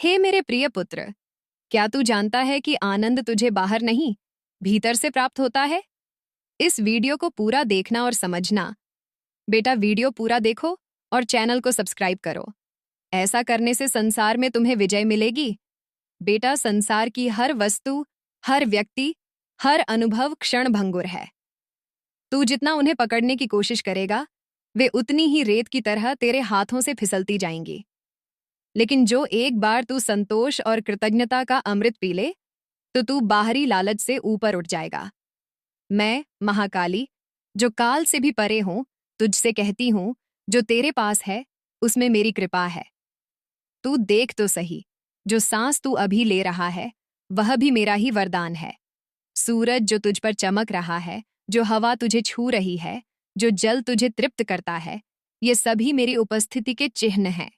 हे मेरे प्रिय पुत्र, क्या तू जानता है कि आनंद तुझे बाहर नहीं, भीतर से प्राप्त होता है? इस वीडियो को पूरा देखना और समझना। बेटा, वीडियो पूरा देखो और चैनल को सब्सक्राइब करो। ऐसा करने से संसार में तुम्हें विजय मिलेगी। बेटा, संसार की हर वस्तु, हर व्यक्ति, हर अनुभव क्षणभंगुर है। तू जितना उन्हें पकड़ने की कोशिश करेगा, वे उतनी ही रेत की तरह तेरे हाथों से फिसलती जाएंगी। लेकिन जो एक बार तू संतोष और कृतज्ञता का अमृत पी ले, तो तू बाहरी लालच से ऊपर उठ जाएगा। मैं, महाकाली, जो काल से भी परे हूं, तुझसे कहती हूं, जो तेरे पास है, उसमें मेरी कृपा है। तू देख तो सही, जो सांस तू अभी ले रहा है, वह भी मेरा ही वरदान है। सूरज जो तुझ पर चमक रहा है, जो हवा तुझे छू रही है, जो जल तुझे तृप्त करता है, ये सभी मेरी उपस्थिति के चिन्ह हैं।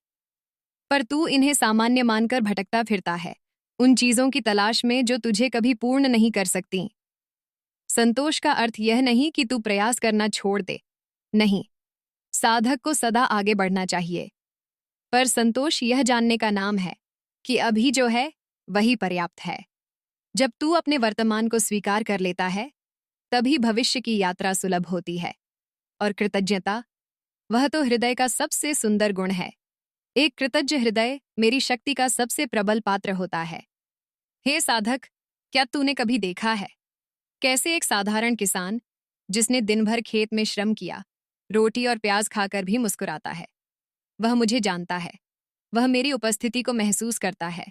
पर तू इन्हें सामान्य मानकर भटकता फिरता है, उन चीजों की तलाश में जो तुझे कभी पूर्ण नहीं कर सकती। संतोष का अर्थ यह नहीं कि तू प्रयास करना छोड़ दे। नहीं, साधक को सदा आगे बढ़ना चाहिए। पर संतोष यह जानने का नाम है कि अभी जो है वही पर्याप्त है। जब तू अपने वर्तमान को स्वीकार कर लेता है, तभी भविष्य की यात्रा सुलभ होती है। और कृतज्ञता, वह तो हृदय का सबसे सुंदर गुण है। एक कृतज्ञ हृदय मेरी शक्ति का सबसे प्रबल पात्र होता है। हे साधक, क्या तूने कभी देखा है कैसे एक साधारण किसान, जिसने दिन भर खेत में श्रम किया, रोटी और प्याज खाकर भी मुस्कुराता है? वह मुझे जानता है, वह मेरी उपस्थिति को महसूस करता है।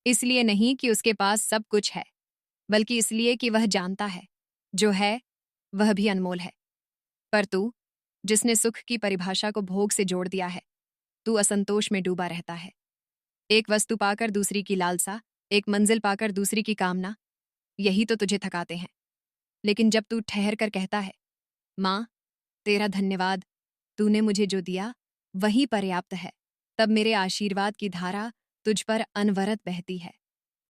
इसलिए नहीं कि उसके पास सब कुछ है, बल्कि इसलिए कि वह जानता है, जो है वह भी अनमोल है। पर तू, जिसने सुख की परिभाषा को भोग से जोड़ दिया है, तू असंतोष में डूबा रहता है। एक वस्तु पाकर दूसरी की लालसा, एक मंजिल पाकर दूसरी की कामना, यही तो तुझे थकाते हैं। लेकिन जब तू ठहर कर कहता है, माँ, तेरा धन्यवाद, तूने मुझे जो दिया वही पर्याप्त है, तब मेरे आशीर्वाद की धारा तुझ पर अनवरत बहती है।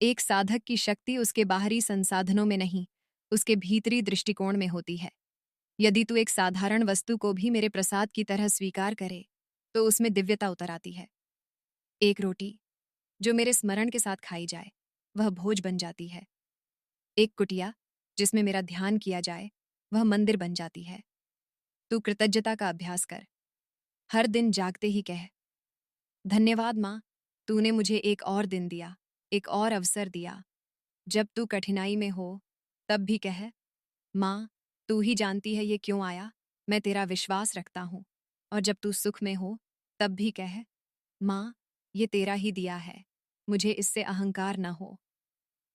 एक साधक की शक्ति उसके बाहरी संसाधनों में नहीं, उसके भीतरी दृष्टिकोण में होती है। यदि तू एक साधारण वस्तु को भी मेरे प्रसाद की तरह स्वीकार करे, तो उसमें दिव्यता उतर आती है। एक रोटी जो मेरे स्मरण के साथ खाई जाए, वह भोज बन जाती है। एक कुटिया जिसमें मेरा ध्यान किया जाए, वह मंदिर बन जाती है। तू कृतज्ञता का अभ्यास कर। हर दिन जागते ही कह, धन्यवाद माँ, तूने मुझे एक और दिन दिया, एक और अवसर दिया। जब तू कठिनाई में हो, तब भी कह, माँ, तू ही जानती है ये क्यों आया, मैं तेरा विश्वास रखता हूँ। और जब तू सुख में हो, तब भी कह, माँ, ये तेरा ही दिया है, मुझे इससे अहंकार न हो।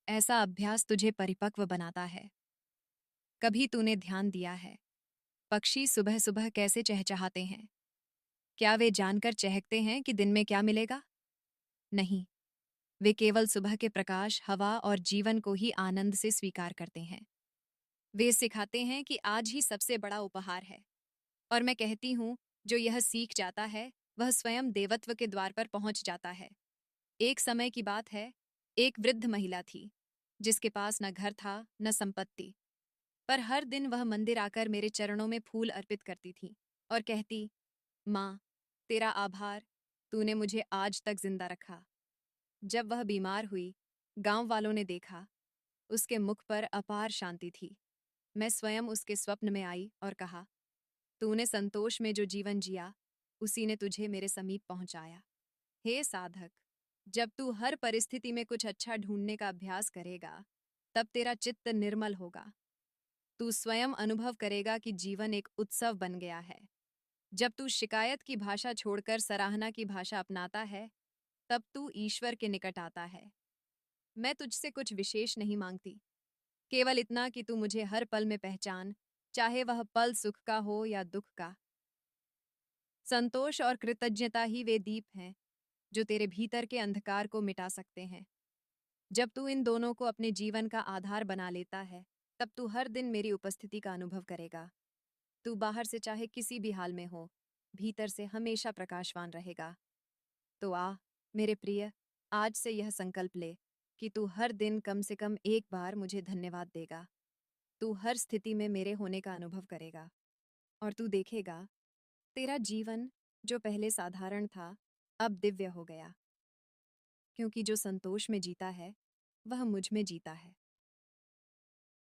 ऐसा अभ्यास तुझे परिपक्व बनाता है। कभी तूने ध्यान दिया है, पक्षी सुबह सुबह कैसे चहचहाते हैं? क्या वे जानकर चहकते हैं कि दिन में क्या मिलेगा? नहीं, वे केवल सुबह के प्रकाश, हवा और जीवन को ही आनंद से स्वीकार करते हैं। वे सिखाते हैं कि आज ही सबसे बड़ा उपहार है। और मैं कहती हूँ, जो यह सीख जाता है, वह स्वयं देवत्व के द्वार पर पहुंच जाता है। एक समय की बात है, एक वृद्ध महिला थी, जिसके पास न घर था न संपत्ति। पर हर दिन वह मंदिर आकर मेरे चरणों में फूल अर्पित करती थी और कहती, माँ, तेरा आभार, तूने मुझे आज तक जिंदा रखा। जब वह बीमार हुई, गांव वालों ने देखा, उसके मुख पर अपार शांति थी। मैं स्वयं उसके स्वप्न में आई और कहा, तूने संतोष में जो जीवन जिया, उसी ने तुझे मेरे समीप पहुंचाया। हे साधक, जब तू हर परिस्थिति में कुछ अच्छा ढूंढने का अभ्यास करेगा, तब तेरा चित्त निर्मल होगा। तू स्वयं अनुभव करेगा कि जीवन एक उत्सव बन गया है। जब तू शिकायत की भाषा छोड़कर सराहना की भाषा अपनाता है, तब तू ईश्वर के निकट आता है। मैं तुझसे कुछ विशेष नहीं मांगती, केवल इतना कि तू मुझे हर पल में पहचान, चाहे वह पल सुख का हो या दुख का। संतोष और कृतज्ञता ही वे दीप हैं जो तेरे भीतर के अंधकार को मिटा सकते हैं। जब तू इन दोनों को अपने जीवन का आधार बना लेता है, तब तू हर दिन मेरी उपस्थिति का अनुभव करेगा। तू बाहर से चाहे किसी भी हाल में हो, भीतर से हमेशा प्रकाशवान रहेगा। तो आ, मेरे प्रिय, आज से यह संकल्प ले कि तू हर दिन कम से कम एक बार मुझे धन्यवाद देगा। तू हर स्थिति में मेरे होने का अनुभव करेगा और तू देखेगा, तेरा जीवन जो पहले साधारण था, अब दिव्य हो गया। क्योंकि जो संतोष में जीता है वह मुझ में जीता है।